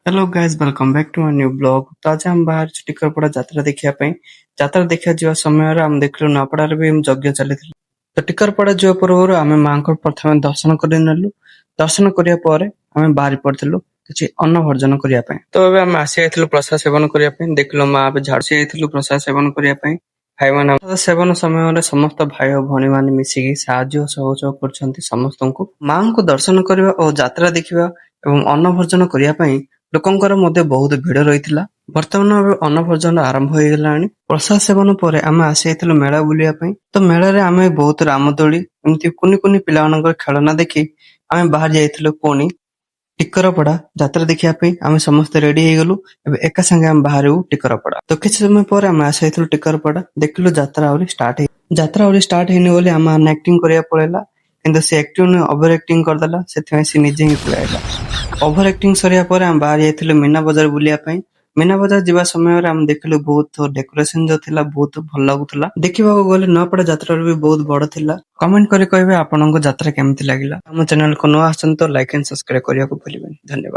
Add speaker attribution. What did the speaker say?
Speaker 1: Hello guys welcome back to my new blog. तो आज हम बाहर टिकरपड़ा ଯାତ୍ରା ଦେଖିବା ପାଇଁ ଯାତ୍ରା ଦେଖିବା ଯିବା ସମୟରେ ଆମେ ଦେଖିଲୁ ନୂଆପଡାରେ ବି ଯଜ୍ଞ ଚାଲିଥିଲା। ତ ଟିକରପଡ଼ା ଯିବା ପୂର୍ବରୁ ଆମେ ମାଙ୍କୁ ପ୍ରଥମେ ଦର୍ଶନ କରିନେଲୁ। ଦର୍ଶନ କରିବା ପରେ ଆମେ ବାହାରି ପଡିଥିଲୁ କିଛି ଅନ୍ନ ଭୋଜନ କରିବା ପାଇଁ। ତ ଏବେ ଆମେ ଆସି ଯାଇଥିଲୁ ପ୍ରସାଦ ସେବନ କରିବା ପାଇଁ। ଦେଖିଲୁ ମା ଏବେ ଝାଡୁ ଯାଇଥିଲୁ ପ୍ରସାଦ ସେବନ କରିବା ପାଇଁ। ଭାଇମାନେ ପ୍ରସାଦ ସେବନ ସମୟରେ ସମସ୍ତ ଭାଇ ଓ ଭଉଣୀମାନେ ମିଶିକି ସାହାଯ୍ୟ ଓ ସହଯୋଗ କରୁଛନ୍ତି ସମସ୍ତଙ୍କୁ। ମାଙ୍କୁ ଦର୍ଶନ କରିବା ଓ ଯାତ୍ରା ଦେଖିବା ଏବଂ ଅନ୍ନ ଭୋଜନ କରିବା ପାଇଁ ଲୋକଙ୍କର ମଧ୍ୟ ବହୁତ ଭିଡ ରହିଥିଲା। ବର୍ତ୍ତମାନ ଏବେ ଅନ୍ନ ଭୋଜନ ଆରମ୍ଭ ହେଇଗଲାଣି। ପ୍ରସାଦ ସେବନ ପରେ ଆମେ ଆସି ଯାଇଥିଲୁ ମେଳା ବୁଲିବା ପାଇଁ। ତ ମେଳାରେ ଆମେ ବହୁତ ରାମଦୋଳି ଏମିତି କୁନି କୁନି ପିଲାମାନଙ୍କର ଖେଳନା ଦେଖି ଆମେ ବାହାରି ଯାଇଥିଲୁ ପୁଣି ଟିକରପଡା ଯାତ୍ରା ଦେଖିବା ପାଇଁ। ଆମେ ସମସ୍ତେ ରେଡି ହେଇଗଲୁ। ଏବେ ଏକା ସାଙ୍ଗେ ଆମେ ବାହାରିବୁ ଟିକରପଡା। ତ କିଛି ସମୟ ପରେ ଆମେ ଆସି ଯାଇଥିଲୁ ଟିକରପଡା। ଦେଖିଲୁ ଯାତ୍ରା ଆହୁରି ଷ୍ଟାର୍ଟ ହେଇନି ବୋଲି ଆମ ଆକ୍ଟିଂ କରିବାକୁ ପଳେଇଲା। କିନ୍ତୁ ସେ ଆକ୍ଟିଂ ଓଭର ଆକ୍ଟିଂ କରିଦେଲା, ସେଥିପାଇଁ ସେ ନିଜେ ହିଁ ପଳେଇଲା। ଓଭର ଆକ୍ଟିଂ ସରିବା ପରେ ଆମେ ବାହାରି ଯାଇଥିଲୁ ମୀନା ବଜାର ବୁଲିବା ପାଇଁ। ମୀନା ବଜାର ଯିବା ସମୟରେ ଆମେ ଦେଖିଲୁ ବହୁତ ଡେକୋରେସନ ଯୋଉ ଥିଲା ବହୁତ ଭଲ ଲାଗୁଥିଲା। ଦେଖିବାକୁ ଗଲେ ନୂଆପଡା ଯାତ୍ରା ବି ବହୁତ ବଡ ଥିଲା। କମେଣ୍ଟ କରି କହିବେ ଆପଣଙ୍କ ଯାତ୍ରା କେମିତି ଲାଗିଲା। ଆମ ଚ୍ୟାନେଲକୁ ନୂଆ ଆସନ୍ତୁ ତ ଲାଇକ୍ ଆଣ୍ଡ ସବସ୍କ୍ରାଇବ କରିବାକୁ ଭୁଲିବେନି। ଧନ୍ୟବାଦ।